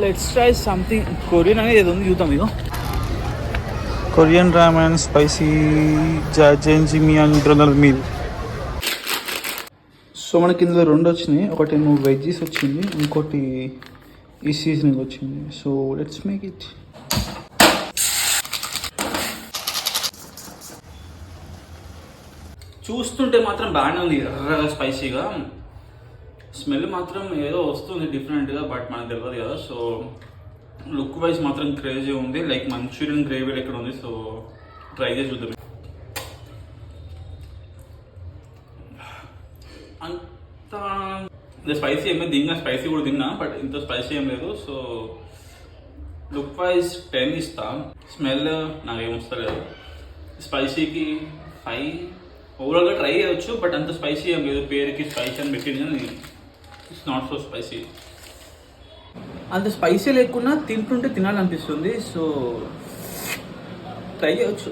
Let's try something Korean అనేది ఏదో ఉంది, చూద్దాం. ఇదో కొరియన్ రామెన్ స్పైసీ జెంజిమియాన్ బ్రదర్ మీల్. సో మనకి ఇందులో 2 వచ్చినాయి. ఒకటి వెజ్జీస్ వచ్చింది, ఇంకోటి ఈ సీజనింగ్ వచ్చింది. So let's make it. చూస్తుంటే మాత్రం బాగానే ఉంది, ఎర్రగా స్పైసీగా. స్మెల్ మాత్రం ఏదో వస్తుంది డిఫరెంట్గా, బట్ మనకు తెలియదు కదా. సో లుక్ వైజ్ మాత్రం క్రేజీ ఉంది, లైక్ మంచూరియన్ గ్రేవీ ఎక్కడ ఉంది. సో ట్రై చేసి చూద్దాం. అంత స్పైసీ ఏమి తిన్నా, స్పైసీ కూడా తిన్నా, బట్ ఇంత స్పైసీ ఏం లేదు. సో లుక్ వైజ్ 10 ఇస్తా. స్మెల్ నాకేం వస్తలేదు. స్పైసీకి 5. ఓవరాల్గా ట్రై చేయవచ్చు, బట్ అంత స్పైసీ ఏం లేదు. పేరుకి స్పైసీ అని పెట్టింది కానీ ఇట్స్ నాట్ సో స్పైసీ. అంత స్పైసీ లేకున్నా తింటుంటే తినాలనిపిస్తుంది. సో ట్రై చేయవచ్చు.